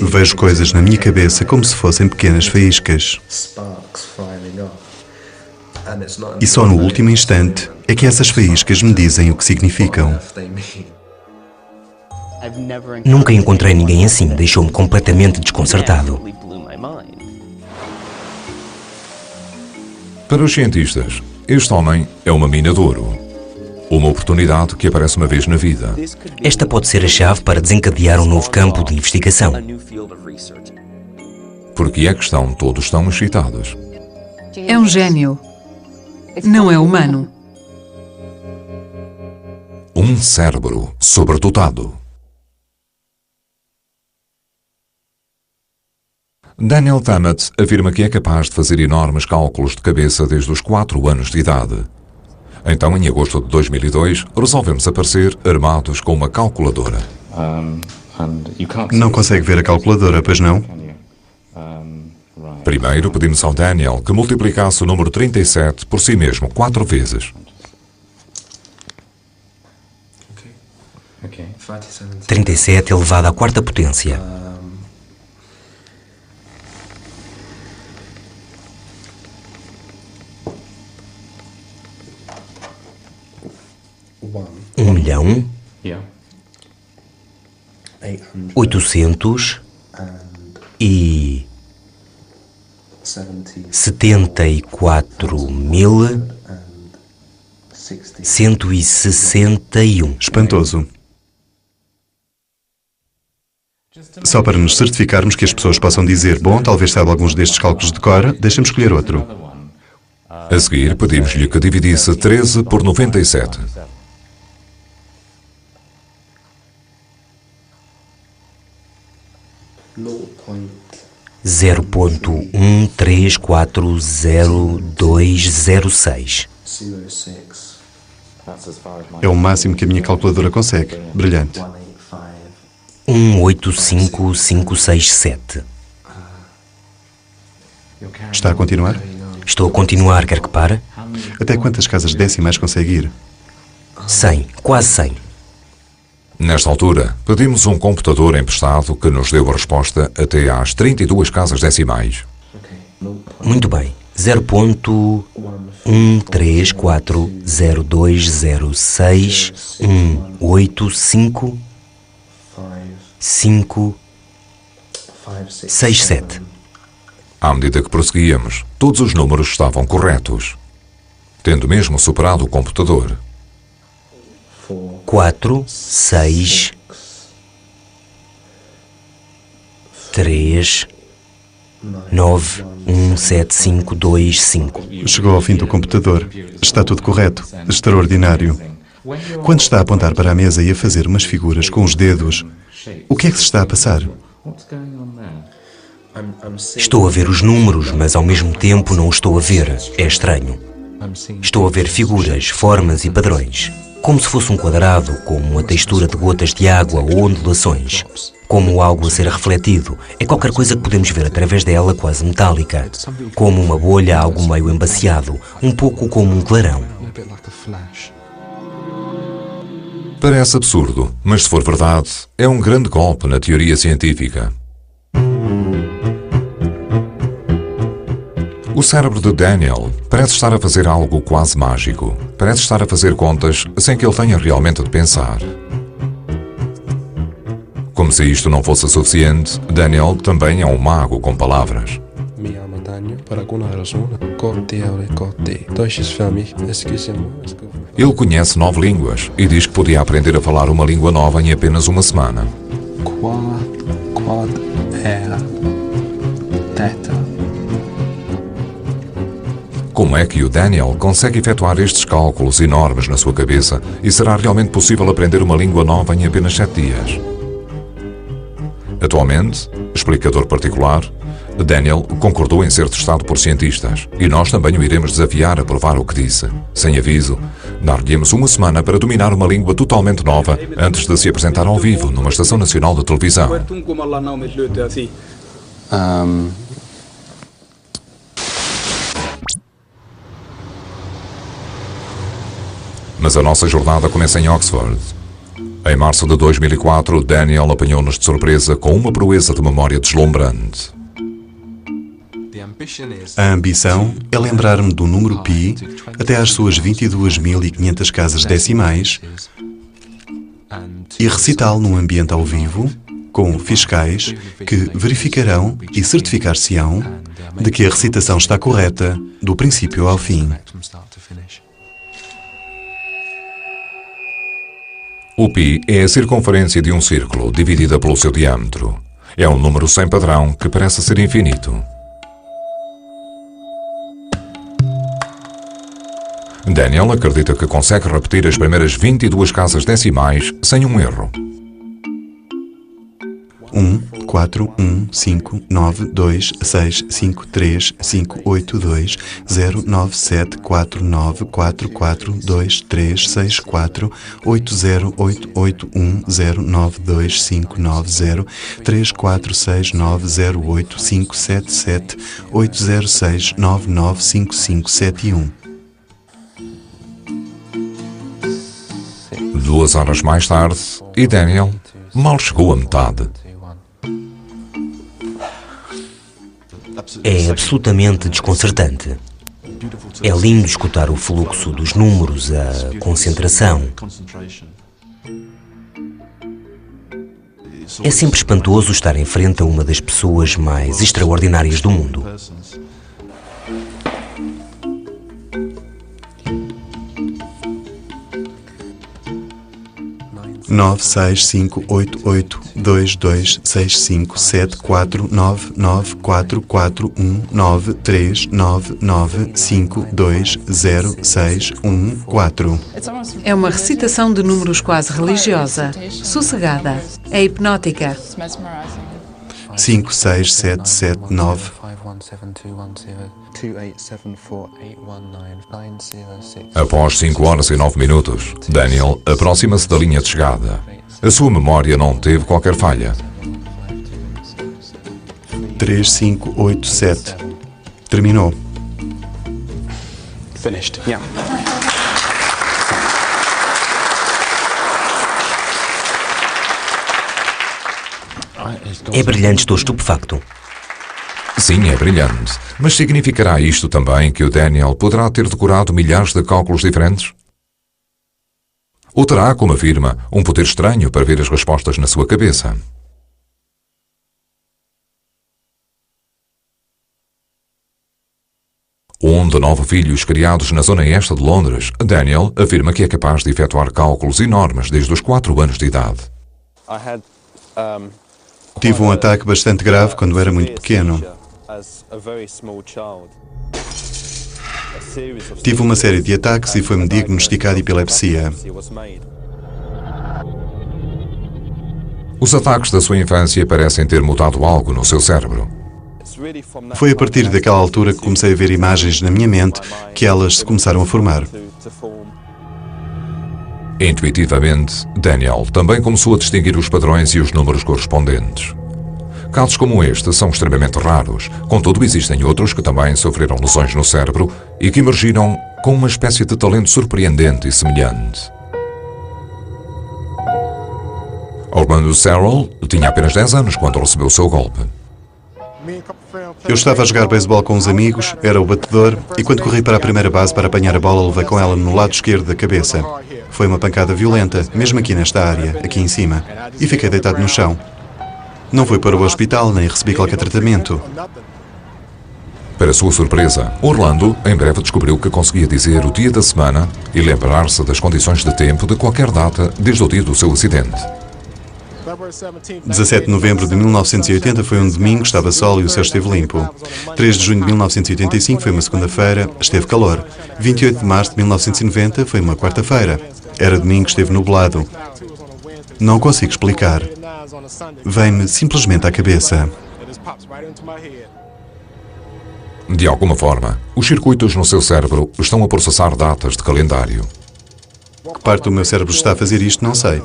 Vejo coisas na minha cabeça como se fossem pequenas faíscas. E só no último instante é que essas faíscas me dizem o que significam. Nunca encontrei ninguém assim, deixou-me completamente desconcertado. Para os cientistas, este homem é uma mina de ouro. Uma oportunidade que aparece uma vez na vida. Esta pode ser a chave para desencadear um novo campo de investigação. Porque é que estão todos tão excitados? É um gênio. Não é humano. Um cérebro sobredotado. Daniel Tammet afirma que é capaz de fazer enormes cálculos de cabeça desde os 4 anos de idade. Então, em agosto de 2002, resolvemos aparecer armados com uma calculadora. Não consegue ver a calculadora, pois não? Primeiro, pedimos ao Daniel que multiplicasse o número 37 por si mesmo 4 vezes. 37 elevado à quarta potência. Um milhão, 800 e 74.161. Espantoso. Só para nos certificarmos que as pessoas possam dizer, bom, talvez saiba alguns destes cálculos de cor, deixe-me escolher outro. A seguir, pedimos-lhe que dividisse 13 por 97. Zero ponto 1340206. É o máximo que a minha calculadora consegue. Brilhante. 185567. Está a continuar? Estou a continuar, quer que pare? Até quantas casas decimais consegue ir? 100, quase 100. Nesta altura, pedimos um computador emprestado que nos deu a resposta até às 32 casas decimais. Muito bem. 0.1340206185567. À medida que prosseguíamos, todos os números estavam corretos, tendo mesmo superado o computador. 4, 6, 3, 9, 1, 7, 5, 2, 5. Chegou ao fim do computador. Está tudo correto. Extraordinário. Quando está a apontar para a mesa e a fazer umas figuras com os dedos, o que é que se está a passar? Estou a ver os números, mas ao mesmo tempo não os estou a ver. É estranho. Estou a ver figuras, formas e padrões. Como se fosse um quadrado, como uma textura de gotas de água ou ondulações. Como algo a ser refletido. É qualquer coisa que podemos ver através dela, quase metálica. Como uma bolha, algo meio embaciado. Um pouco como um clarão. Parece absurdo, mas se for verdade, é um grande golpe na teoria científica. O cérebro de Daniel parece estar a fazer algo quase mágico. Parece estar a fazer contas sem que ele tenha realmente de pensar. Como se isto não fosse suficiente, Daniel também é um mago com palavras. Ele conhece 9 línguas e diz que podia aprender a falar uma língua nova em apenas uma semana. Como é que o Daniel consegue efetuar estes cálculos enormes na sua cabeça e será realmente possível aprender uma língua nova em apenas 7 dias? Atualmente, explicador particular, Daniel concordou em ser testado por cientistas e nós também o iremos desafiar a provar o que disse. Sem aviso, dar-lhe-emos uma semana para dominar uma língua totalmente nova antes de se apresentar ao vivo numa estação nacional de televisão. Mas a nossa jornada começa em Oxford. Em março de 2004, Daniel apanhou-nos de surpresa com uma proeza de memória deslumbrante. A ambição é lembrar-me do número π até às suas 22.500 casas decimais e recitá-lo num ambiente ao vivo, com fiscais que verificarão e certificar-se-ão de que a recitação está correta, do princípio ao fim. O π é a circunferência de um círculo dividida pelo seu diâmetro. É um número sem padrão que parece ser infinito. Daniel acredita que consegue repetir as primeiras 22 casas decimais sem um erro. 1, 4, 1, 5, 9, 2, 6, 5, 3, 5, 8, 2, 0, 9, 7, 4, 9, 4, 4, 2, 3, 6, 4, 8, 0, 8, 8, 1, 0, 9, 2, 5, 9, 0, 3, 4, 6, 9, 0, 8, 5, 7, 7, 8, 0, 6, 9, 9, 5, 5, 7 e 1. 2 horas mais tarde, e Daniel mal chegou à metade. É absolutamente desconcertante. É lindo escutar o fluxo dos números, a concentração. É sempre espantoso estar em frente a uma das pessoas mais extraordinárias do mundo. 9, 6, 5, 8, 8, 2, 2, 6, 5, 7, 4, 9, 9, 4, 4, 1, 9, 3, 9, 9, 5, 2, 0, 6, 1, 4. É uma recitação de números quase religiosa, sossegada, é hipnótica. 5, 6, 7, 7, 9. Após 5 horas e 9 minutos, Daniel aproxima-se da linha de chegada. A sua memória não teve qualquer falha. 3, 5, 8, 7. Terminou. Finished. Yeah. É brilhante, estou estupefacto. Sim, é brilhante. Mas significará isto também que o Daniel poderá ter decorado milhares de cálculos diferentes? Ou terá, como afirma, um poder estranho para ver as respostas na sua cabeça? Um de 9 filhos criados na zona oeste de Londres, Daniel afirma que é capaz de efetuar cálculos enormes desde os 4 anos de idade. Tive um ataque bastante grave quando era muito pequeno. Tive uma série de ataques e foi-me diagnosticada epilepsia. Os ataques da sua infância parecem ter mudado algo no seu cérebro. Foi a partir daquela altura que comecei a ver imagens na minha mente que elas se começaram a formar. Intuitivamente, Daniel também começou a distinguir os padrões e os números correspondentes. Casos como este são extremamente raros, contudo existem outros que também sofreram lesões no cérebro e que emergiram com uma espécie de talento surpreendente e semelhante. Orlando Serrell tinha apenas 10 anos quando recebeu o seu golpe. Eu estava a jogar beisebol com uns amigos, era o batedor, e quando corri para a primeira base para apanhar a bola, levei com ela no lado esquerdo da cabeça. Foi uma pancada violenta, mesmo aqui nesta área, aqui em cima, e fiquei deitado no chão. Não fui para o hospital, nem recebi qualquer tratamento. Para sua surpresa, Orlando em breve descobriu que conseguia dizer o dia da semana e lembrar-se das condições de tempo de qualquer data desde o dia do seu acidente. 17 de novembro de 1980 foi um domingo, estava sol e o céu esteve limpo. 3 de junho de 1985 foi uma segunda-feira, esteve calor. 28 de março de 1990 foi uma quarta-feira. Era domingo, esteve nublado. Não consigo explicar. Vem-me simplesmente à cabeça. De alguma forma, os circuitos no seu cérebro estão a processar datas de calendário. Que parte do meu cérebro está a fazer isto, não sei.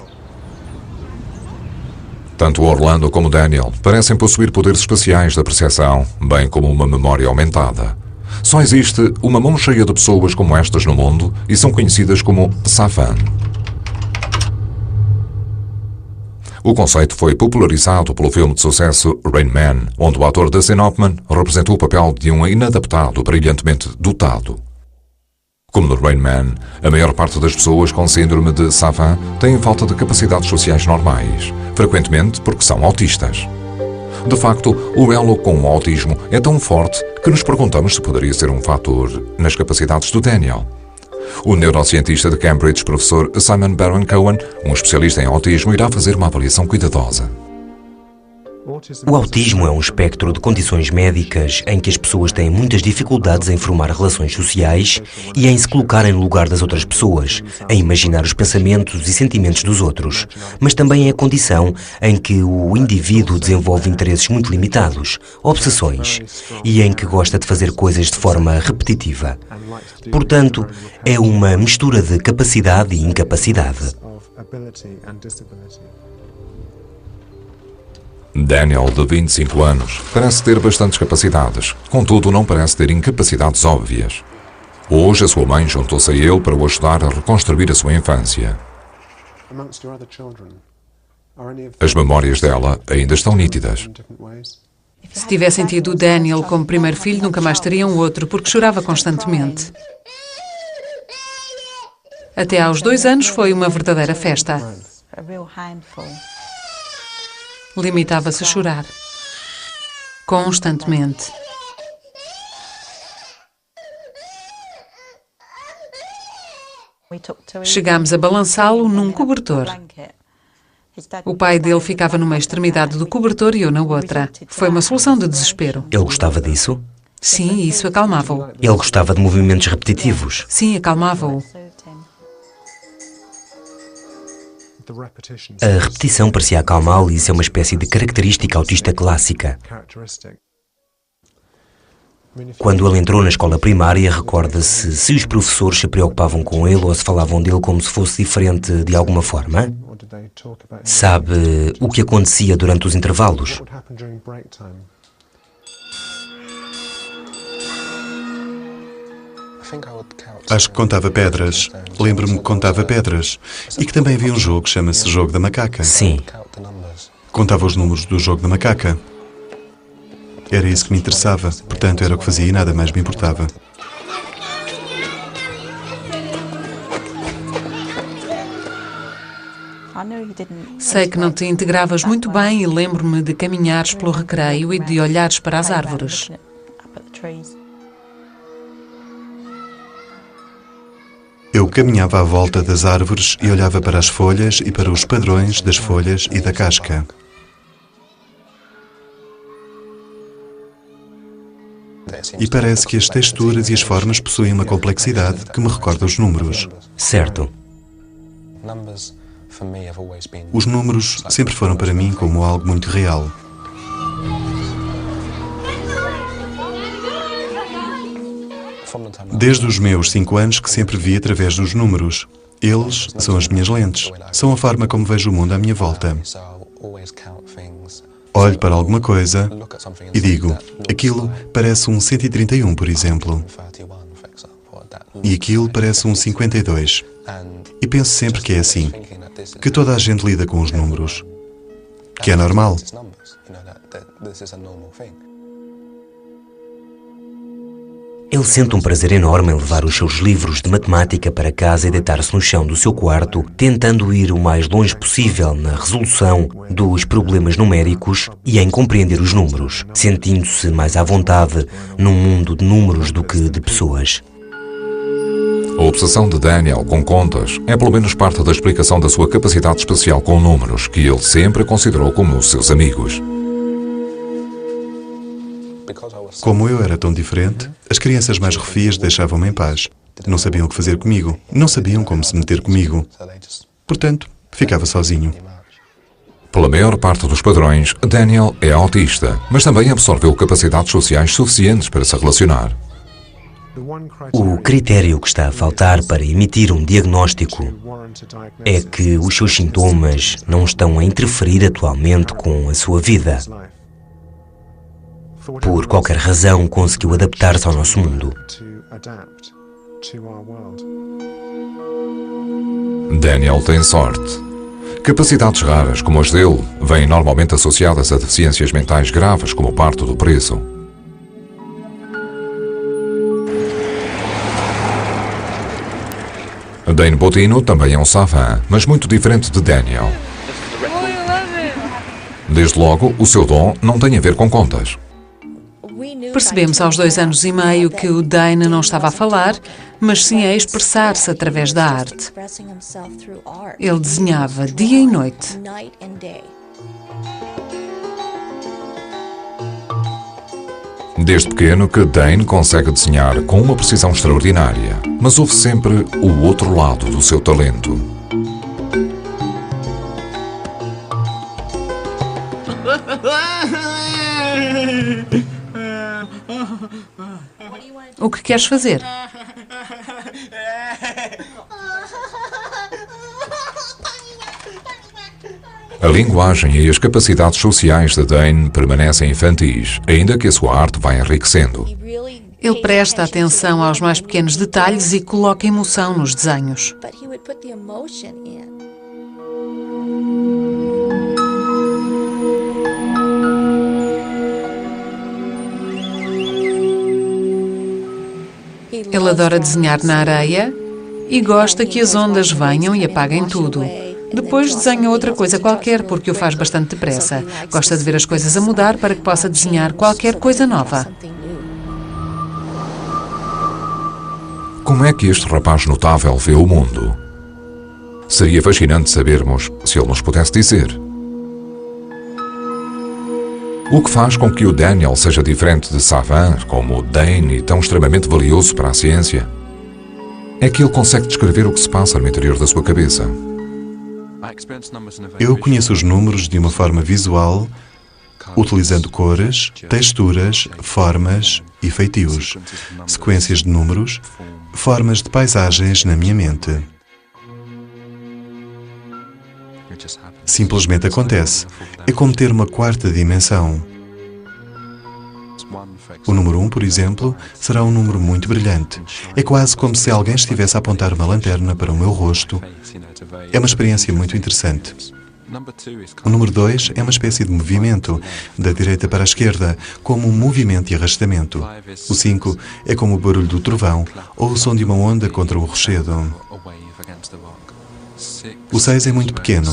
Tanto Orlando como Daniel parecem possuir poderes especiais da percepção, bem como uma memória aumentada. Só existe uma mão cheia de pessoas como estas no mundo e são conhecidas como Safan. O conceito foi popularizado pelo filme de sucesso Rain Man, onde o ator Dustin Hoffman representou o papel de um inadaptado brilhantemente dotado. Como no Rain Man, a maior parte das pessoas com síndrome de Savant têm falta de capacidades sociais normais, frequentemente porque são autistas. De facto, o elo com o autismo é tão forte que nos perguntamos se poderia ser um fator nas capacidades do Daniel. O neurocientista de Cambridge, professor Simon Baron-Cohen, um especialista em autismo, irá fazer uma avaliação cuidadosa. O autismo é um espectro de condições médicas em que as pessoas têm muitas dificuldades em formar relações sociais e em se colocarem no lugar das outras pessoas, em imaginar os pensamentos e sentimentos dos outros, mas também é a condição em que o indivíduo desenvolve interesses muito limitados, obsessões, e em que gosta de fazer coisas de forma repetitiva. Portanto, é uma mistura de capacidade e incapacidade. Daniel, de 25 anos, parece ter bastantes capacidades, contudo não parece ter incapacidades óbvias. Hoje a sua mãe juntou-se a ele para o ajudar a reconstruir a sua infância. As memórias dela ainda estão nítidas. Se tivessem tido o Daniel como primeiro filho, nunca mais teriam outro, porque chorava constantemente. Até aos 2 anos foi uma verdadeira festa. Limitava-se a chorar. Constantemente. Chegámos a balançá-lo num cobertor. O pai dele ficava numa extremidade do cobertor e eu na outra. Foi uma solução de desespero. Ele gostava disso? Sim, isso acalmava-o. Ele gostava de movimentos repetitivos? Sim, acalmava-o. A repetição parecia acalmá-lo e isso é uma espécie de característica autista clássica. Quando ele entrou na escola primária, recorda-se se os professores se preocupavam com ele ou se falavam dele como se fosse diferente de alguma forma? Sabe o que acontecia durante os intervalos? Acho que contava pedras. Lembro-me que contava pedras. E que também havia um jogo que chama-se Jogo da Macaca. Sim. Contava os números do Jogo da Macaca. Era isso que me interessava. Portanto, era o que fazia e nada mais me importava. Sei que não te integravas muito bem e lembro-me de caminhares pelo recreio e de olhares para as árvores. Eu caminhava à volta das árvores e olhava para as folhas e para os padrões das folhas e da casca. E parece que as texturas e as formas possuem uma complexidade que me recorda os números. Certo. Os números sempre foram para mim como algo muito real. Desde os meus 5 anos que sempre vi através dos números. Eles são as minhas lentes. São a forma como vejo o mundo à minha volta. Olho para alguma coisa e digo, aquilo parece um 131, por exemplo. E aquilo parece um 52. E penso sempre que é assim, que toda a gente lida com os números, que é normal. Ele sente um prazer enorme em levar os seus livros de matemática para casa e deitar-se no chão do seu quarto, tentando ir o mais longe possível na resolução dos problemas numéricos e em compreender os números, sentindo-se mais à vontade num mundo de números do que de pessoas. A obsessão de Daniel com contas é pelo menos parte da explicação da sua capacidade especial com números, que ele sempre considerou como os seus amigos. Como eu era tão diferente, as crianças mais refias deixavam-me em paz. Não sabiam o que fazer comigo. Não sabiam como se meter comigo. Portanto, ficava sozinho. Pela maior parte dos padrões, Daniel é autista, mas também absorveu capacidades sociais suficientes para se relacionar. O critério que está a faltar para emitir um diagnóstico é que os seus sintomas não estão a interferir atualmente com a sua vida. Por qualquer razão, conseguiu adaptar-se ao nosso mundo. Daniel tem sorte. Capacidades raras, como as dele, vêm normalmente associadas a deficiências mentais graves, como parto do preso. Dane Bottino também é um savant, mas muito diferente de Daniel. Desde logo, o seu dom não tem a ver com contas. Percebemos aos 2 anos e meio que o Dane não estava a falar, mas sim a expressar-se através da arte. Ele desenhava dia e noite. Desde pequeno que Dane consegue desenhar com uma precisão extraordinária, mas houve sempre o outro lado do seu talento. O que queres fazer? A linguagem e as capacidades sociais de Dane permanecem infantis, ainda que a sua arte vá enriquecendo. Ele presta atenção aos mais pequenos detalhes e coloca emoção nos desenhos. Ele adora desenhar na areia e gosta que as ondas venham e apaguem tudo. Depois desenha outra coisa qualquer porque o faz bastante depressa. Gosta de ver as coisas a mudar para que possa desenhar qualquer coisa nova. Como é que este rapaz notável vê o mundo? Seria fascinante sabermos se ele nos pudesse dizer. O que faz com que o Daniel seja diferente de savant como o Dane e tão extremamente valioso para a ciência é que ele consegue descrever o que se passa no interior da sua cabeça. Eu conheço os números de uma forma visual, utilizando cores, texturas, formas e feitios, sequências de números, formas de paisagens na minha mente. Simplesmente acontece. É como ter uma quarta dimensão. O número 1, por exemplo, será um número muito brilhante. É quase como se alguém estivesse a apontar uma lanterna para o meu rosto. É uma experiência muito interessante. O número 2 é uma espécie de movimento, da direita para a esquerda, como um movimento e arrastamento. O 5 é como o barulho do trovão ou o som de uma onda contra o rochedo. O 6 é muito pequeno.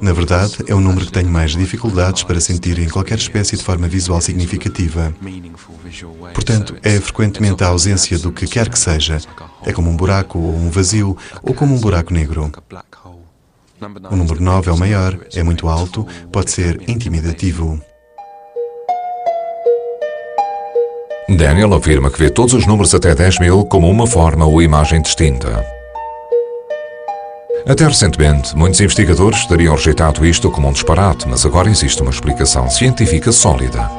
Na verdade, é o número que tenho mais dificuldades para sentir em qualquer espécie de forma visual significativa. Portanto, é frequentemente a ausência do que quer que seja. É como um buraco ou um vazio, ou como um buraco negro. O número 9 é o maior, é muito alto, pode ser intimidativo. Daniel afirma que vê todos os números até 10.000 como uma forma ou imagem distinta. Até recentemente, muitos investigadores teriam rejeitado isto como um disparate, mas agora existe uma explicação científica sólida.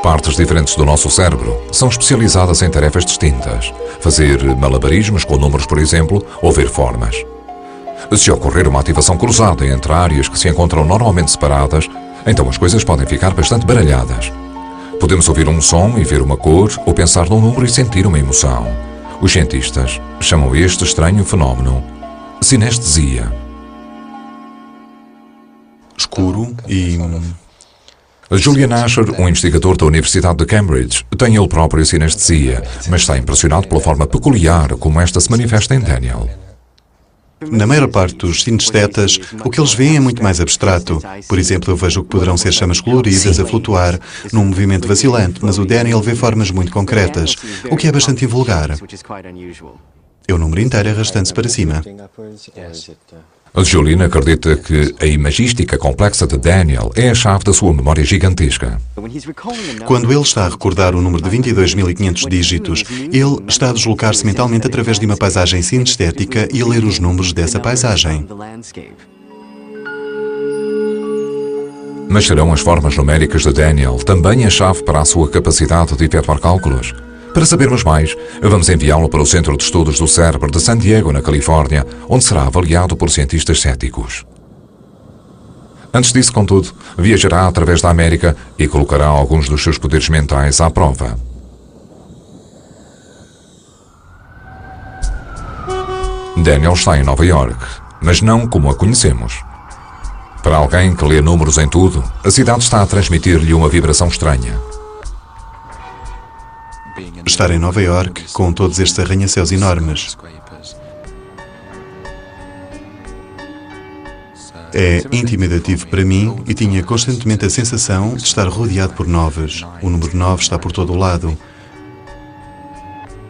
Partes diferentes do nosso cérebro são especializadas em tarefas distintas. Fazer malabarismos com números, por exemplo, ou ver formas. Se ocorrer uma ativação cruzada entre áreas que se encontram normalmente separadas, então as coisas podem ficar bastante baralhadas. Podemos ouvir um som e ver uma cor, ou pensar num número e sentir uma emoção. Os cientistas chamam este estranho fenómeno sinestesia. Escuro e... Julian Asher, um investigador da Universidade de Cambridge, tem ele próprio sinestesia, mas está impressionado pela forma peculiar como esta se manifesta em Daniel. Na maior parte dos sinestetas, o que eles veem é muito mais abstrato. Por exemplo, eu vejo o que poderão ser chamas coloridas a flutuar num movimento vacilante, mas o Daniel vê formas muito concretas, o que é bastante invulgar. É o número inteiro arrastando-se para cima. Julian acredita que a imagística complexa de Daniel é a chave da sua memória gigantesca. Quando ele está a recordar o número de 22.500 dígitos, ele está a deslocar-se mentalmente através de uma paisagem sinestética e a ler os números dessa paisagem. Mas serão as formas numéricas de Daniel também a chave para a sua capacidade de efetuar cálculos? Para sabermos mais, vamos enviá-lo para o Centro de Estudos do Cérebro de San Diego, na Califórnia, onde será avaliado por cientistas céticos. Antes disso, contudo, viajará através da América e colocará alguns dos seus poderes mentais à prova. Daniel está em Nova York, mas não como a conhecemos. Para alguém que lê números em tudo, a cidade está a transmitir-lhe uma vibração estranha. Estar em Nova York com todos estes arranha-céus enormes é intimidativo para mim e tinha constantemente a sensação de estar rodeado por novas. O número 9 está por todo o lado.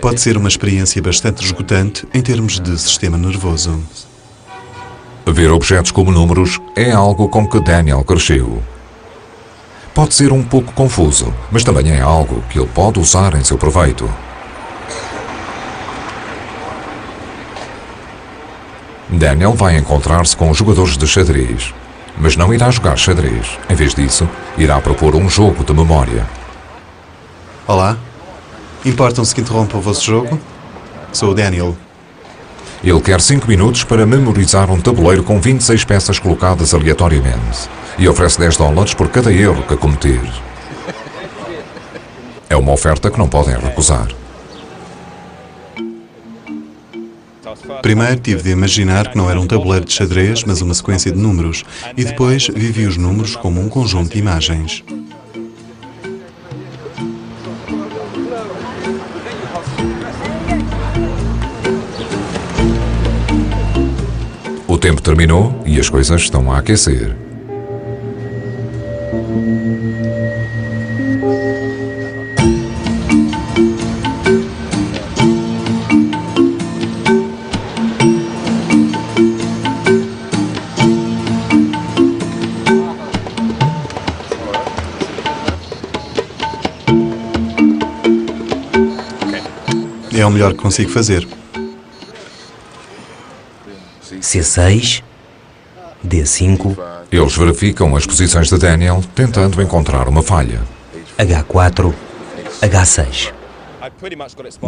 Pode ser uma experiência bastante esgotante em termos de sistema nervoso. Ver objetos como números é algo com que Daniel cresceu. Pode ser um pouco confuso, mas também é algo que ele pode usar em seu proveito. Daniel vai encontrar-se com jogadores de xadrez, mas não irá jogar xadrez. Em vez disso, irá propor um jogo de memória. Olá, importam-se que interrompa o vosso jogo? Sou o Daniel. Ele quer 5 minutos para memorizar um tabuleiro com 26 peças colocadas aleatoriamente e oferece $10 por cada erro que cometer. É uma oferta que não podem recusar. Primeiro tive de imaginar que não era um tabuleiro de xadrez, mas uma sequência de números, e depois vivi os números como um conjunto de imagens. O tempo terminou e as coisas estão a aquecer. É o melhor que consigo fazer. C6, D5, Eles verificam as posições de Daniel, tentando encontrar uma falha. H4, H6.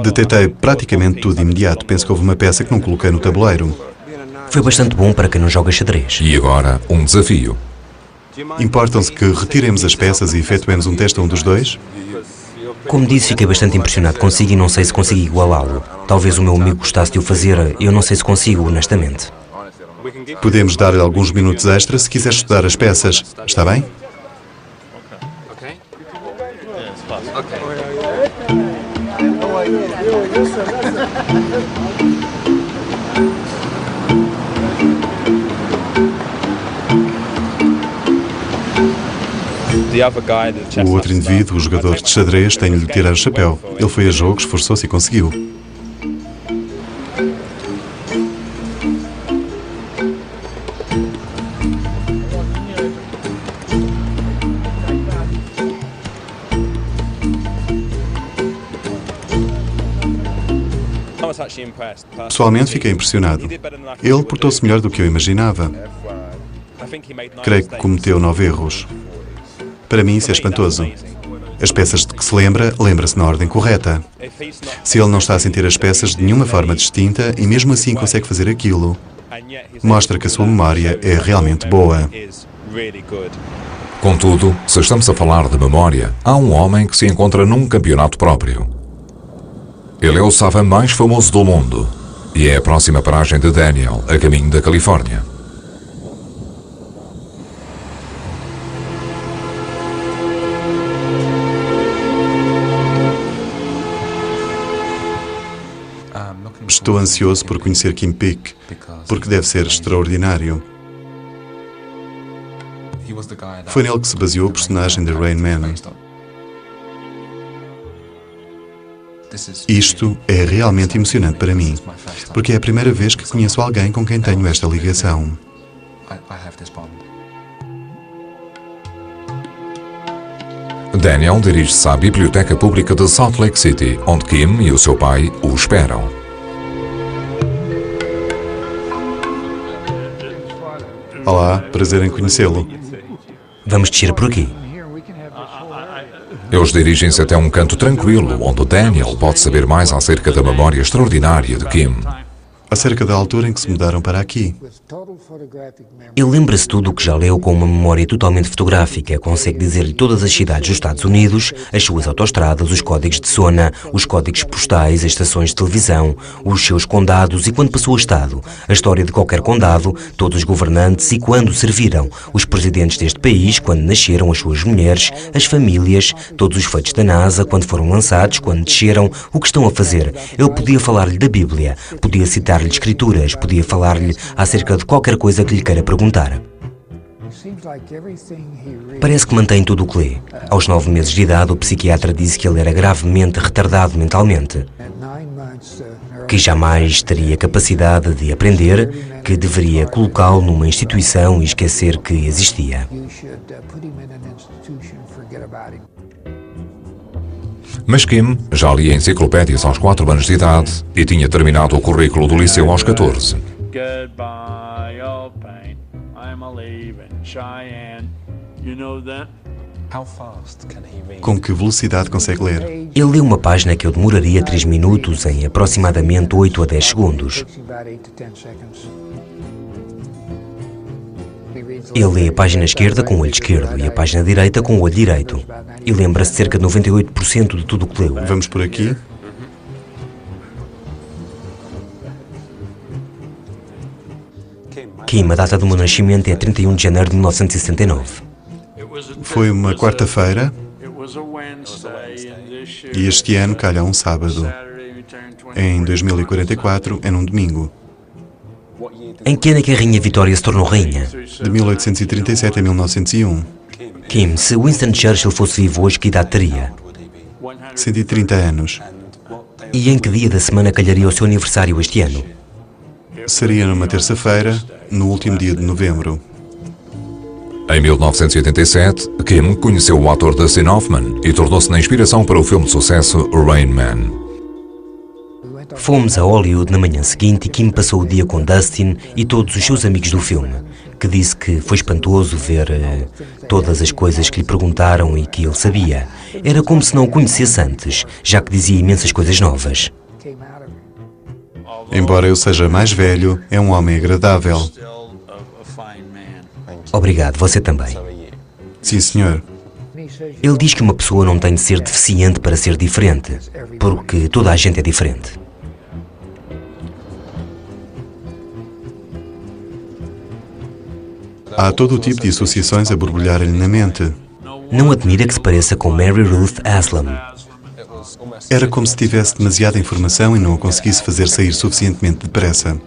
Detetei praticamente tudo de imediato. Penso que houve uma peça que não coloquei no tabuleiro. Foi bastante bom para quem não joga xadrez. E agora, um desafio. Importam-se que retiremos as peças e efetuemos um teste a um dos dois? Como disse, fiquei bastante impressionado consigo e não sei se consigo igualá-lo. Talvez o meu amigo gostasse de o fazer, eu não sei se consigo, honestamente. Podemos dar-lhe alguns minutos extra se quiser estudar as peças. Está bem? O outro indivíduo, o jogador de xadrez, tem-lhe de tirar o chapéu. Ele foi a jogo, esforçou-se e conseguiu. Pessoalmente fiquei impressionado. Ele portou-se melhor do que eu imaginava. Creio que cometeu 9 erros. Para mim isso é espantoso. As peças de que se lembra, lembra-se na ordem correta. Se ele não está a sentir as peças de nenhuma forma distinta e mesmo assim consegue fazer aquilo, mostra que a sua memória é realmente boa. Contudo, se estamos a falar de memória, há um homem que se encontra num campeonato próprio. Ele é o savant mais famoso do mundo e é a próxima paragem de Daniel, a caminho da Califórnia. Estou ansioso por conhecer Kim Peek, porque deve ser extraordinário. Foi nele que se baseou o personagem de Rain Man. Isto é realmente emocionante para mim, porque é a primeira vez que conheço alguém com quem tenho esta ligação. Daniel dirige-se à Biblioteca Pública de Salt Lake City, onde Kim e o seu pai o esperam. Olá, prazer em conhecê-lo. Vamos descer por aqui. Eles dirigem-se até um canto tranquilo, onde Daniel pode saber mais acerca da memória extraordinária de Kim. acerca da altura em que se mudaram para aqui. Ele lembra-se tudo o que já leu com uma memória totalmente fotográfica. Consegue dizer-lhe todas as cidades dos Estados Unidos, as suas autoestradas, os códigos de zona, os códigos postais, as estações de televisão, os seus condados e quando passou a Estado, a história de qualquer condado, todos os governantes e quando serviram, os presidentes deste país, quando nasceram, as suas mulheres, as famílias, todos os feitos da NASA, quando foram lançados, quando desceram, o que estão a fazer. Ele podia falar-lhe da Bíblia, podia citar-lhe escrituras, podia falar-lhe acerca de qualquer coisa que lhe queira perguntar. Parece que mantém tudo o que lê. Aos 9 meses de idade, o psiquiatra disse que ele era gravemente retardado mentalmente, que jamais teria capacidade de aprender, que deveria colocá-lo numa instituição e esquecer que existia. Mas Kim já lia enciclopédias aos 4 anos de idade e tinha terminado o currículo do liceu aos 14. Com que velocidade consegue ler? Ele lê uma página que eu demoraria 3 minutos em aproximadamente 8 a 10 segundos. Ele lê a página esquerda com o olho esquerdo e a página direita com o olho direito. E lembra-se de cerca de 98% de tudo o que leu. Vamos por aqui? Kim, a data do meu nascimento é 31 de janeiro de 1969. Foi uma quarta-feira e este ano calha um sábado. Em 2044 é num domingo. Em que ano é que a Rainha Vitória se tornou rainha? De 1837 a 1901. Kim, se Winston Churchill fosse vivo hoje, que idade teria? 130 anos. E em que dia da semana calharia o seu aniversário este ano? Seria numa terça-feira, no último dia de novembro. Em 1987, Kim conheceu o ator Dustin Hoffman e tornou-se na inspiração para o filme de sucesso Rain Man. Fomos a Hollywood na manhã seguinte e Kim passou o dia com Dustin e todos os seus amigos do filme, que disse que foi espantoso ver todas as coisas que lhe perguntaram e que ele sabia. Era como se não o conhecesse antes, já que dizia imensas coisas novas. Embora eu seja mais velho, é um homem agradável. Obrigado, você também. Sim, senhor. Ele diz que uma pessoa não tem de ser deficiente para ser diferente, porque toda a gente é diferente. Há todo o tipo de associações a borbulharem-lhe na mente. Não admira que se pareça com Mary Ruth Aslam. Era como se tivesse demasiada informação e não a conseguisse fazer sair suficientemente depressa.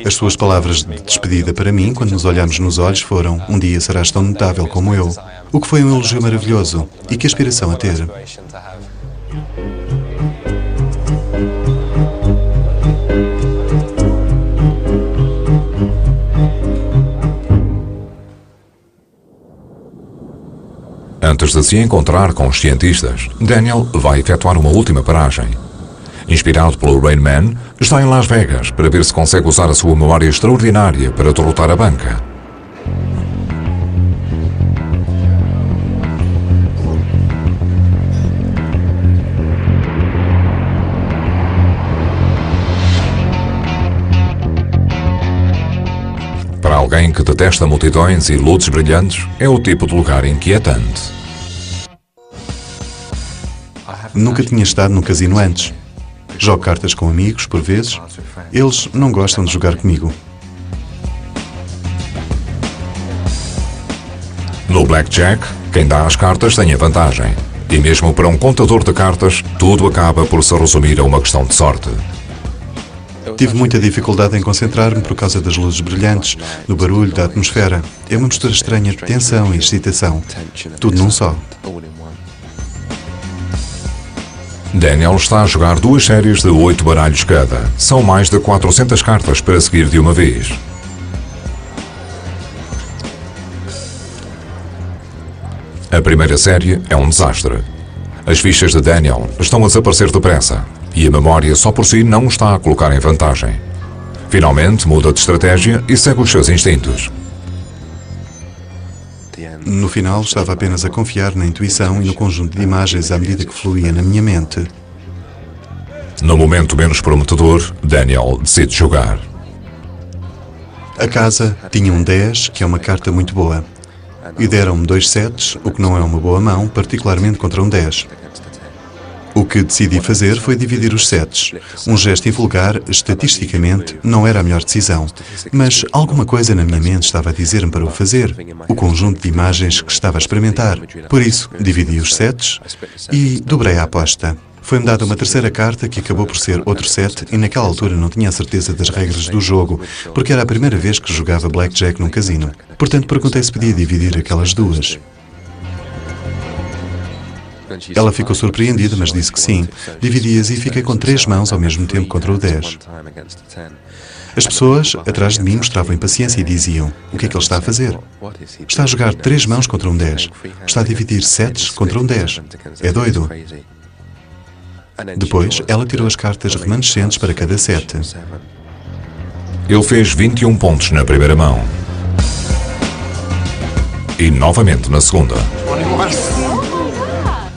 As suas palavras de despedida para mim, quando nos olhamos nos olhos, foram: um dia serás tão notável como eu. O que foi um elogio maravilhoso. E que aspiração a ter. Antes de se encontrar com os cientistas, Daniel vai efetuar uma última paragem. Inspirado pelo Rain Man, está em Las Vegas para ver se consegue usar a sua memória extraordinária para derrotar a banca. Para alguém que detesta multidões e luzes brilhantes, é o tipo de lugar inquietante. Nunca tinha estado num casino antes. Jogo cartas com amigos, por vezes. Eles não gostam de jogar comigo. No blackjack, quem dá as cartas tem a vantagem. E mesmo para um contador de cartas, tudo acaba por se resumir a uma questão de sorte. Tive muita dificuldade em concentrar-me por causa das luzes brilhantes, do barulho, da atmosfera. É uma mistura estranha de tensão e excitação. Tudo num só. Daniel está a jogar 2 séries de 8 baralhos cada. São mais de 400 cartas para seguir de uma vez. A primeira série é um desastre. As fichas de Daniel estão a desaparecer depressa e a memória só por si não o está a colocar em vantagem. Finalmente muda de estratégia e segue os seus instintos. No final, estava apenas a confiar na intuição e no conjunto de imagens à medida que fluía na minha mente. No momento menos prometedor, Daniel decide jogar. A casa tinha um 10, que é uma carta muito boa. E deram-me 2 sets, o que não é uma boa mão, particularmente contra um 10. O que decidi fazer foi dividir os sets. Um gesto invulgar, estatisticamente, não era a melhor decisão. Mas alguma coisa na minha mente estava a dizer-me para o fazer. O conjunto de imagens que estava a experimentar. Por isso, dividi os sets e dobrei a aposta. Foi-me dada uma terceira carta que acabou por ser outro set e naquela altura não tinha a certeza das regras do jogo, porque era a primeira vez que jogava blackjack num casino. Portanto, perguntei se podia dividir aquelas duas. Ela ficou surpreendida, mas disse que sim. Dividi-as e fiquei com 3 mãos ao mesmo tempo contra o 10. As pessoas atrás de mim mostravam impaciência e diziam: o que é que ele está a fazer? Está a jogar 3 mãos contra um 10. Está a dividir sets contra um 10. É doido. Depois, ela tirou as cartas remanescentes para cada set. Ele fez 21 pontos na primeira mão. E novamente na segunda.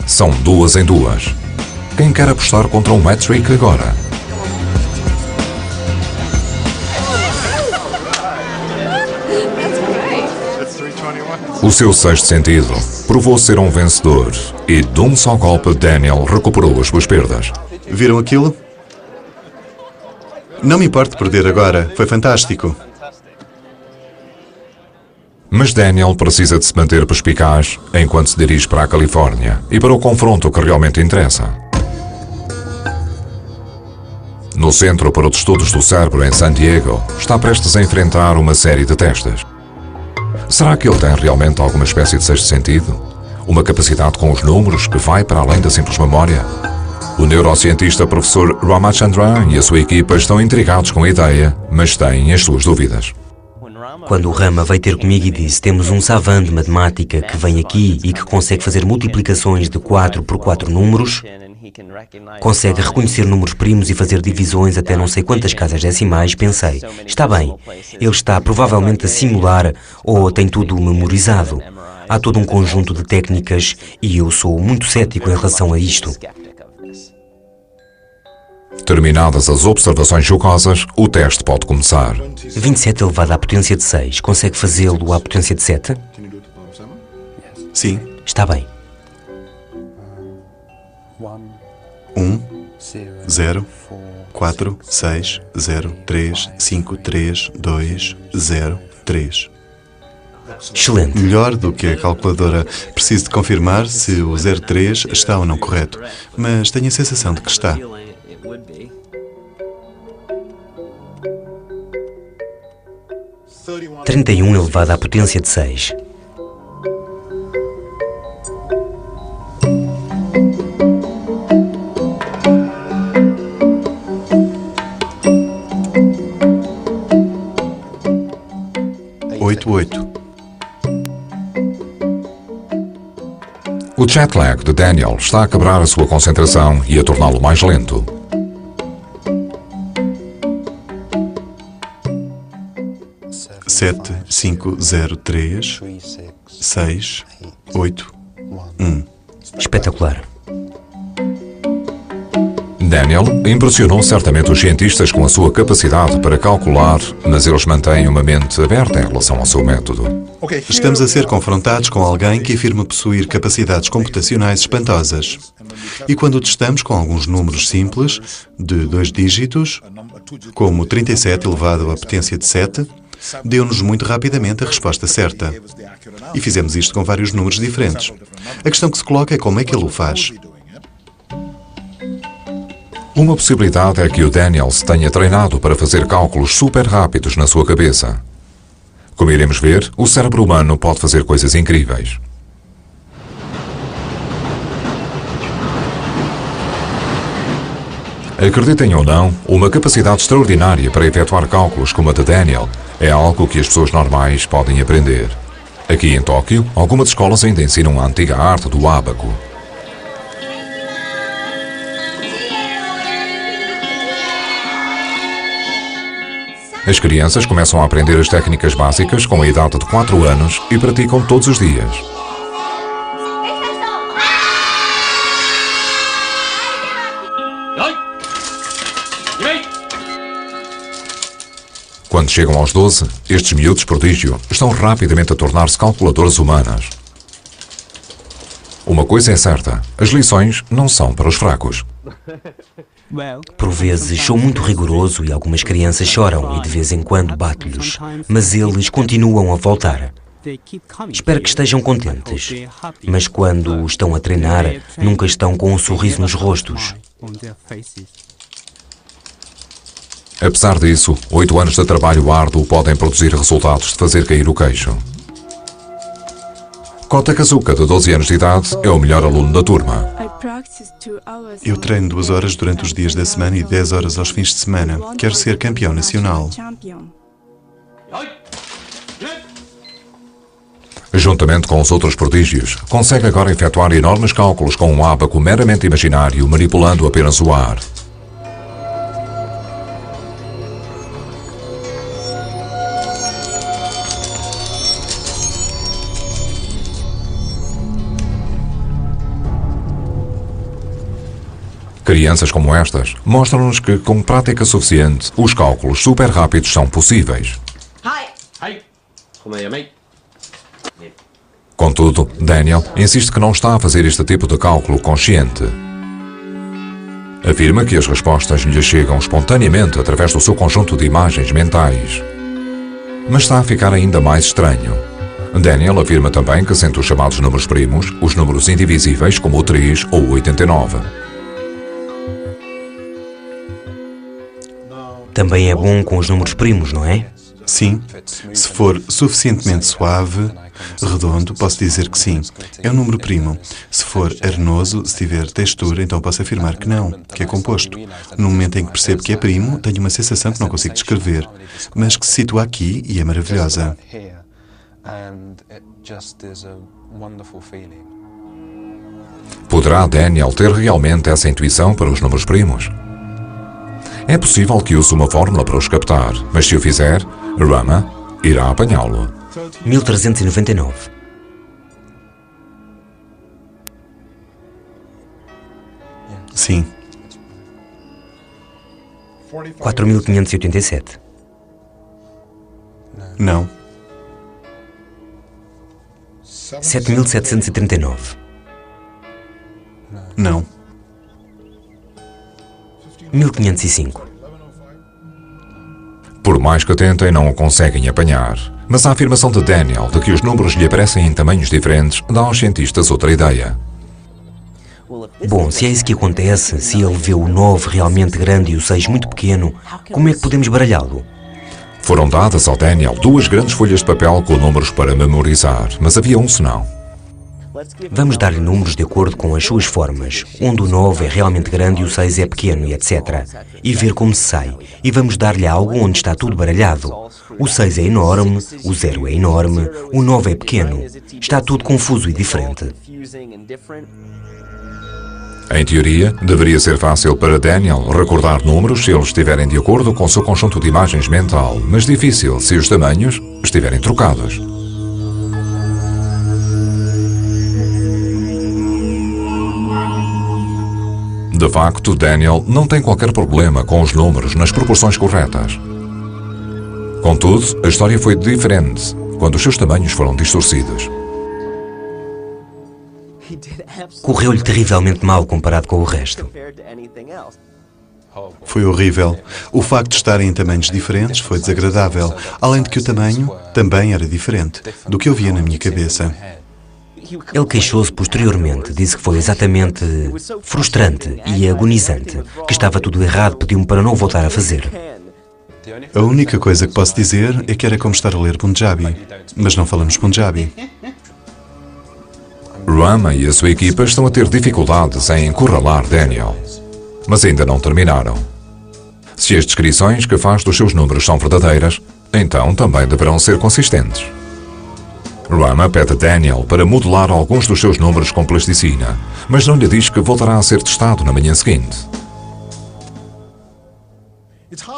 São 2 em 2. Quem quer apostar contra um hat-trick agora? O seu sexto sentido provou ser um vencedor e, de um só golpe, Daniel recuperou as suas perdas. Viram aquilo? Não me importo perder agora. Foi fantástico. Mas Daniel precisa de se manter perspicaz enquanto se dirige para a Califórnia e para o confronto que realmente interessa. No Centro para os Estudos do Cérebro, em San Diego, está prestes a enfrentar uma série de testes. Será que ele tem realmente alguma espécie de sexto sentido? Uma capacidade com os números que vai para além da simples memória? O neurocientista professor Ramachandran e a sua equipa estão intrigados com a ideia, mas têm as suas dúvidas. Quando o Rama veio ter comigo e disse: temos um savant de matemática que vem aqui e que consegue fazer multiplicações de 4 por 4 números, consegue reconhecer números primos e fazer divisões até não sei quantas casas decimais, pensei: está bem, ele está provavelmente a simular ou tem tudo memorizado. Há todo um conjunto de técnicas e eu sou muito cético em relação a isto. Terminadas as observações jocosas, o teste pode começar. 27 elevado à potência de 6, consegue fazê-lo à potência de 7? Sim. Está bem. 1, 0, 4, 6, 0, 3, 5, 3, 2, 0, 3. Excelente. Melhor do que a calculadora. Preciso de confirmar se o 03 está ou não correto, mas tenho a sensação de que está. 31 elevado à potência de 6. O jet lag de Daniel está a quebrar a sua concentração e a torná-lo mais lento. Sete, 5, 0, 3, 6, 8, 1. Espetacular. Daniel impressionou certamente os cientistas com a sua capacidade para calcular, mas eles mantêm uma mente aberta em relação ao seu método. Estamos a ser confrontados com alguém que afirma possuir capacidades computacionais espantosas. E quando o testamos com alguns números simples, de 2 dígitos, como 37 elevado à potência de 7, deu-nos muito rapidamente a resposta certa. E fizemos isto com vários números diferentes. A questão que se coloca é como é que ele o faz. Uma possibilidade é que o Daniel se tenha treinado para fazer cálculos super rápidos na sua cabeça. Como iremos ver, o cérebro humano pode fazer coisas incríveis. Acreditem ou não, uma capacidade extraordinária para efetuar cálculos como a de Daniel é algo que as pessoas normais podem aprender. Aqui em Tóquio, algumas escolas ainda ensinam a antiga arte do ábaco. As crianças começam a aprender as técnicas básicas com a idade de 4 anos e praticam todos os dias. Quando chegam aos 12, estes miúdos prodígio estão rapidamente a tornar-se calculadoras humanas. Uma coisa é certa, as lições não são para os fracos. Por vezes sou muito rigoroso e algumas crianças choram e de vez em quando bato-lhes, mas eles continuam a voltar. Espero que estejam contentes, mas quando estão a treinar, nunca estão com um sorriso nos rostos. Apesar disso, 8 anos de trabalho árduo podem produzir resultados de fazer cair o queixo. Kota Kazuka, de 12 anos de idade, é o melhor aluno da turma. Eu treino 2 horas durante os dias da semana e 10 horas aos fins de semana. Quero ser campeão nacional. Juntamente com os outros prodígios, consegue agora efetuar enormes cálculos com um ábaco meramente imaginário, manipulando apenas o ar. Crianças como estas mostram-nos que, com prática suficiente, os cálculos super rápidos são possíveis. Contudo, Daniel insiste que não está a fazer este tipo de cálculo consciente. Afirma que as respostas lhe chegam espontaneamente através do seu conjunto de imagens mentais. Mas está a ficar ainda mais estranho. Daniel afirma também que sente os chamados números primos, os números indivisíveis como o 3 ou o 89. Também é bom com os números primos, não é? Sim, se for suficientemente suave, redondo, posso dizer que sim. É um número primo. Se for arenoso, se tiver textura, então posso afirmar que não, que é composto. No momento em que percebo que é primo, tenho uma sensação que não consigo descrever, mas que se situa aqui e é maravilhosa. Poderá Daniel ter realmente essa intuição para os números primos? É possível que use uma fórmula para os captar, mas se o fizer, Rama irá apanhá-lo. 1399. Sim. 4587. Não. 7739. Não. 1505. Por mais que tentem, não o conseguem apanhar. Mas a afirmação de Daniel de que os números lhe aparecem em tamanhos diferentes dá aos cientistas outra ideia. Bom, se é isso que acontece, se ele vê o 9 realmente grande e o 6 muito pequeno, como é que podemos baralhá-lo? Foram dadas ao Daniel 2 grandes folhas de papel com números para memorizar, mas havia um senão. Vamos dar-lhe números de acordo com as suas formas, onde o 9 é realmente grande e o 6 é pequeno e etc. E ver como se sai. E vamos dar-lhe algo onde está tudo baralhado. O 6 é enorme, o 0 é enorme, o 9 é pequeno. Está tudo confuso e diferente. Em teoria, deveria ser fácil para Daniel recordar números se eles estiverem de acordo com o seu conjunto de imagens mental, mas difícil se os tamanhos estiverem trocados. De facto, Daniel não tem qualquer problema com os números nas proporções corretas. Contudo, a história foi diferente quando os seus tamanhos foram distorcidos. Correu-lhe terrivelmente mal comparado com o resto. Foi horrível. O facto de estarem em tamanhos diferentes foi desagradável, além de que o tamanho também era diferente do que eu via na minha cabeça. Ele queixou-se posteriormente, disse que foi exatamente frustrante e agonizante, que estava tudo errado, pediu-me para não voltar a fazer. A única coisa que posso dizer é que era como estar a ler Punjabi, mas não falamos Punjabi. Rama e a sua equipa estão a ter dificuldades em encurralar Daniel, mas ainda não terminaram. Se as descrições que faz dos seus números são verdadeiras, então também deverão ser consistentes. Rama pede a Daniel para modelar alguns dos seus números com plasticina, mas não lhe diz que voltará a ser testado na manhã seguinte.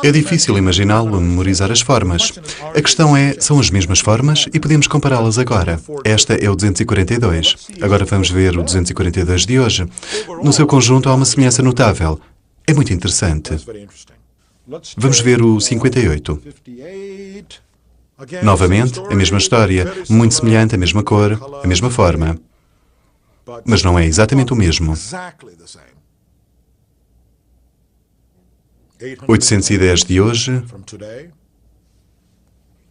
É difícil imaginá-lo a memorizar as formas. A questão é, são as mesmas formas e podemos compará-las agora. Esta é o 242. Agora vamos ver o 242 de hoje. No seu conjunto há uma semelhança notável. É muito interessante. Vamos ver o 58. Novamente, a mesma história, muito semelhante, a mesma cor, a mesma forma. Mas não é exatamente o mesmo. 810 de hoje,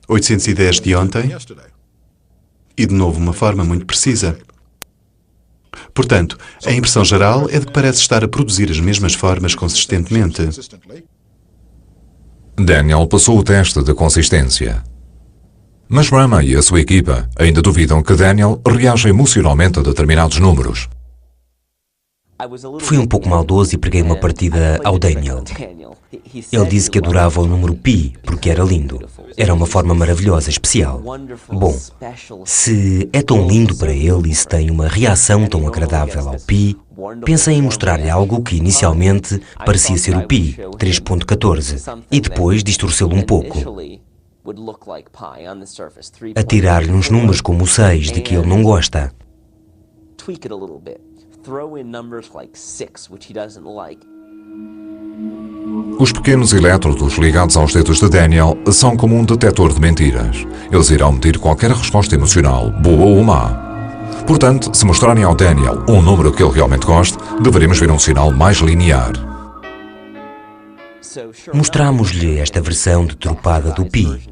810 de ontem, e de novo uma forma muito precisa. Portanto, a impressão geral é de que parece estar a produzir as mesmas formas consistentemente. Daniel passou o teste de consistência. Mas Rama e a sua equipa ainda duvidam que Daniel reaja emocionalmente a determinados números. Fui um pouco maldoso e preguei uma partida ao Daniel. Ele disse que adorava o número pi, porque era lindo. Era uma forma maravilhosa, especial. Bom, se é tão lindo para ele e se tem uma reação tão agradável ao pi, pensei em mostrar-lhe algo que inicialmente parecia ser o pi, 3.14, e depois distorcê-lo um pouco. Atirar-lhe uns números como o 6, de que ele não gosta. Os pequenos elétrodos ligados aos dedos de Daniel são como um detector de mentiras. Eles irão medir qualquer resposta emocional, boa ou má. Portanto, se mostrarem ao Daniel um número que ele realmente goste, deveremos ver um sinal mais linear. Mostramos-lhe esta versão deturpada do pi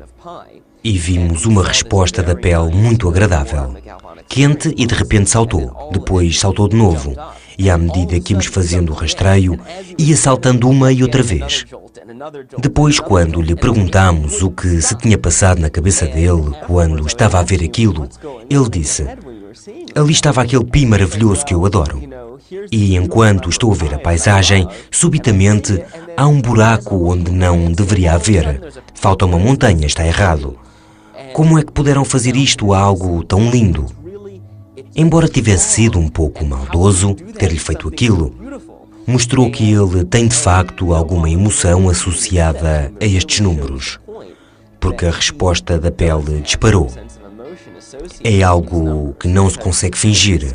e vimos uma resposta da pele muito agradável. Quente e de repente saltou, depois saltou de novo, e à medida que íamos fazendo o rastreio, ia saltando uma e outra vez. Depois, quando lhe perguntámos o que se tinha passado na cabeça dele quando estava a ver aquilo, ele disse: "Ali estava aquele pi maravilhoso que eu adoro. E enquanto estou a ver a paisagem, subitamente há um buraco onde não deveria haver. Falta uma montanha, está errado. Como é que puderam fazer isto a algo tão lindo?" Embora tivesse sido um pouco maldoso ter-lhe feito aquilo, mostrou que ele tem de facto alguma emoção associada a estes números, porque a resposta da pele disparou. É algo que não se consegue fingir.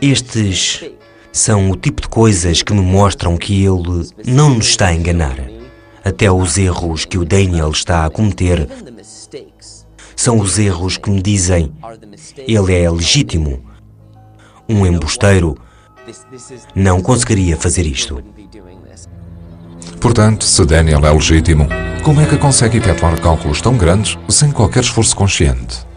Estes são o tipo de coisas que me mostram que ele não nos está a enganar. Até os erros que o Daniel está a cometer são os erros que me dizem: ele é legítimo. Um embusteiro não conseguiria fazer isto. Portanto, se Daniel é legítimo, como é que consegue efetuar cálculos tão grandes sem qualquer esforço consciente?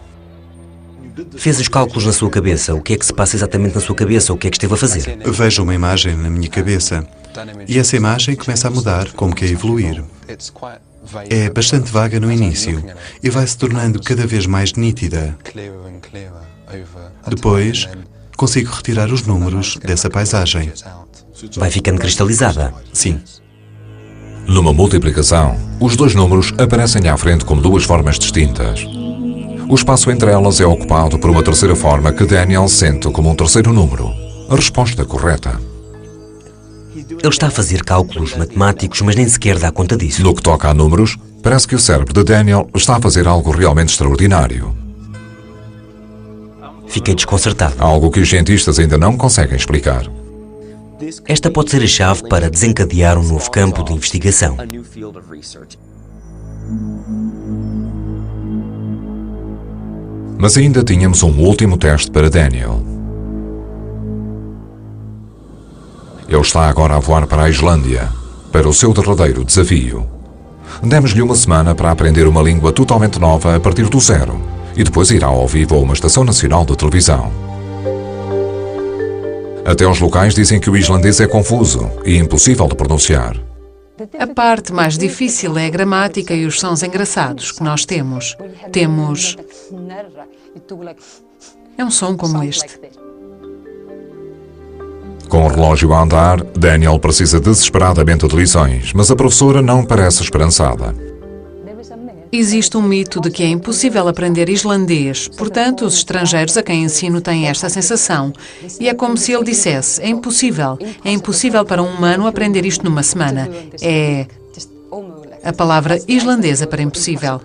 Fez os cálculos na sua cabeça. O que é que se passa exatamente na sua cabeça? O que é que esteve a fazer? Vejo uma imagem na minha cabeça e essa imagem começa a mudar, como que a evoluir. É bastante vaga no início e vai se tornando cada vez mais nítida. Depois, consigo retirar os números dessa paisagem. Vai ficando cristalizada. Sim. Numa multiplicação, os dois números aparecem à frente como duas formas distintas. O espaço entre elas é ocupado por uma terceira forma que Daniel sente como um terceiro número. A resposta correta. Ele está a fazer cálculos matemáticos, mas nem sequer dá conta disso. No que toca a números, parece que o cérebro de Daniel está a fazer algo realmente extraordinário. Fiquei desconcertado. Algo que os cientistas ainda não conseguem explicar. Esta pode ser a chave para desencadear um novo campo de investigação. Mas ainda tínhamos um último teste para Daniel. Ele está agora a voar para a Islândia, para o seu derradeiro desafio. Demos-lhe uma semana para aprender uma língua totalmente nova a partir do zero, e depois irá ao vivo a uma estação nacional de televisão. Até os locais dizem que o islandês é confuso e impossível de pronunciar. A parte mais difícil é a gramática e os sons engraçados que nós temos. É um som como este. Com o relógio a andar, Daniel precisa desesperadamente de lições, mas a professora não parece esperançada. Existe um mito de que é impossível aprender islandês, portanto, os estrangeiros a quem ensino têm esta sensação. E é como se ele dissesse: é impossível para um humano aprender isto numa semana. É a palavra islandesa para impossível.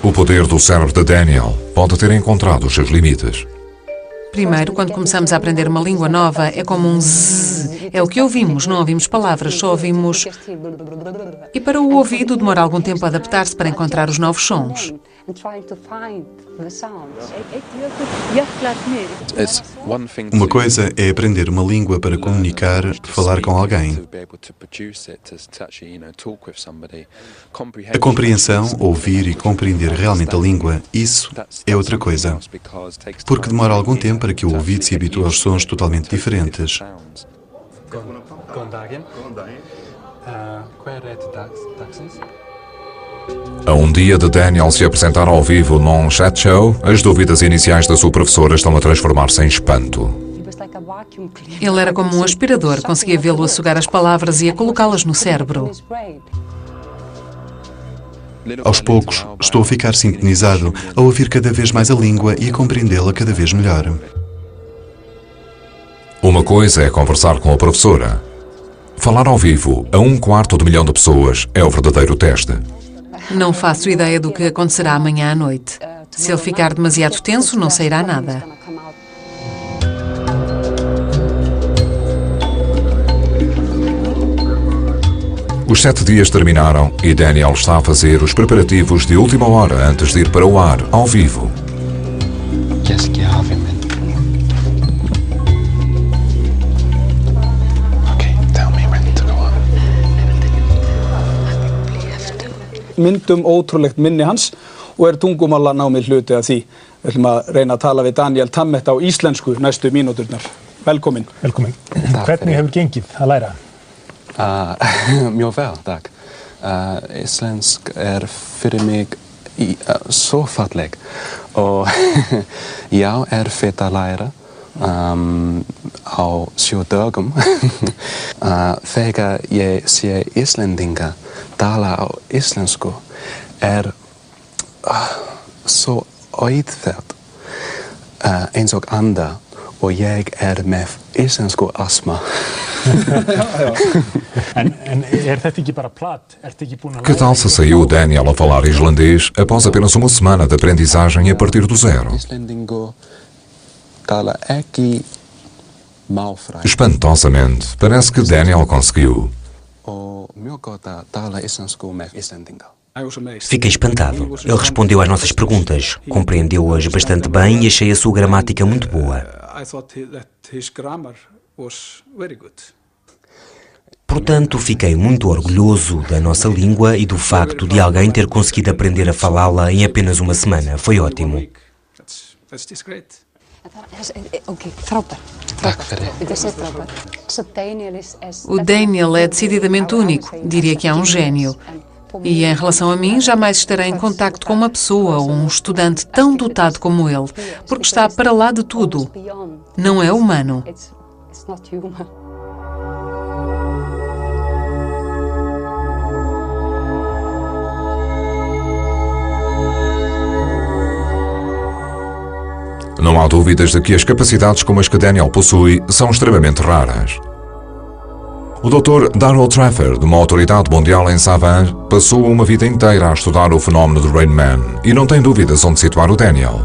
O poder do cérebro de Daniel pode ter encontrado os seus limites. Primeiro, quando começamos a aprender uma língua nova, é como um zzz. É o que ouvimos, não ouvimos palavras, só ouvimos... E para o ouvido demora algum tempo a adaptar-se para encontrar os novos sons. Uma coisa é aprender uma língua para comunicar, falar com alguém. A compreensão, ouvir e compreender realmente a língua, isso é outra coisa. Porque demora algum tempo para que o ouvido se habitue aos sons totalmente diferentes. A um dia de Daniel se apresentar ao vivo num chat show, as dúvidas iniciais da sua professora estão a transformar-se em espanto. Ele era como um aspirador, conseguia vê-lo a sugar as palavras e a colocá-las no cérebro. Aos poucos, estou a ficar sintonizado, a ouvir cada vez mais a língua e a compreendê-la cada vez melhor. Uma coisa é conversar com a professora. Falar ao vivo a 1/4 de pessoas é o verdadeiro teste. Não faço ideia do que acontecerá amanhã à noite. Se ele ficar demasiado tenso, não sairá nada. Os 7 dias terminaram e Daniel está a fazer os preparativos de última hora antes de ir para o ar, ao vivo. Myndum ótrúlegt minni hans og tungumálanámið hluti af því. Við ætlum að reyna að tala við Daniel Tammet á íslensku næstu mínúturnar. Velkomin. Velkomin. Hvernig hefur gengið að læra? Mjög vel, takk. Íslensk fyrir mig svo falleg og já, erfitt að læra á 7 dögum. Þegar ég sé Íslendinga tala á íslensku svo auðvelt eins og anda og ég með íslensku astma. En þetta ekki bara plat? Que tal se saiu Daniel a falar islandês após apenas uma semana de aprendizagem a partir do zero? Espantosamente, parece que Daniel conseguiu. Fiquei espantado. Ele respondeu às nossas perguntas, compreendeu-as bastante bem e achei a sua gramática muito boa. Portanto, fiquei muito orgulhoso da nossa língua e do facto de alguém ter conseguido aprender a falá-la em apenas uma semana. Foi ótimo. O Daniel é decididamente único. Diria que é um gênio. E em relação a mim, jamais estarei em contacto com uma pessoa ou um estudante tão dotado como ele, porque está para lá de tudo. Não é humano. Não há dúvidas de que as capacidades como as que Daniel possui são extremamente raras. O Dr. Darrell Trafford, de uma autoridade mundial em Savant, passou uma vida inteira a estudar o fenómeno do Rain Man e não tem dúvidas onde situar o Daniel.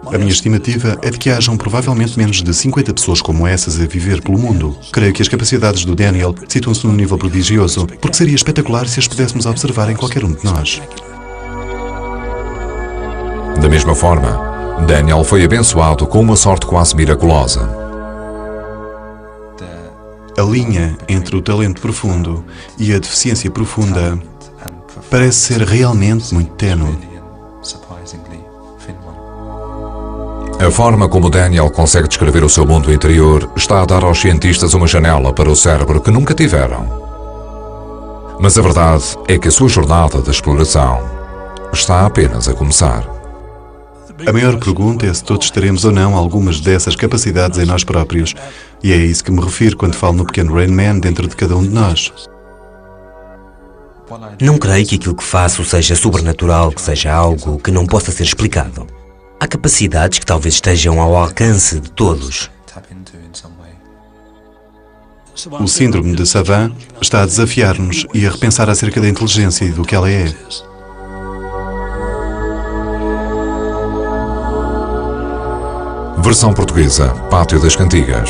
A minha estimativa é de que hajam provavelmente menos de 50 pessoas como essas a viver pelo mundo. Creio que as capacidades do Daniel situam-se num nível prodigioso, porque seria espetacular se as pudéssemos observar em qualquer um de nós. Da mesma forma, Daniel foi abençoado com uma sorte quase miraculosa. A linha entre o talento profundo e a deficiência profunda parece ser realmente muito ténue. A forma como Daniel consegue descrever o seu mundo interior está a dar aos cientistas uma janela para o cérebro que nunca tiveram. Mas a verdade é que a sua jornada de exploração está apenas a começar. A maior pergunta é se todos teremos ou não algumas dessas capacidades em nós próprios. E é a isso que me refiro quando falo no pequeno Rain Man dentro de cada um de nós. Não creio que aquilo que faço seja sobrenatural, que seja algo que não possa ser explicado. Há capacidades que talvez estejam ao alcance de todos. O síndrome de Savant está a desafiar-nos e a repensar acerca da inteligência e do que ela é. Versão portuguesa, Pátio das Cantigas.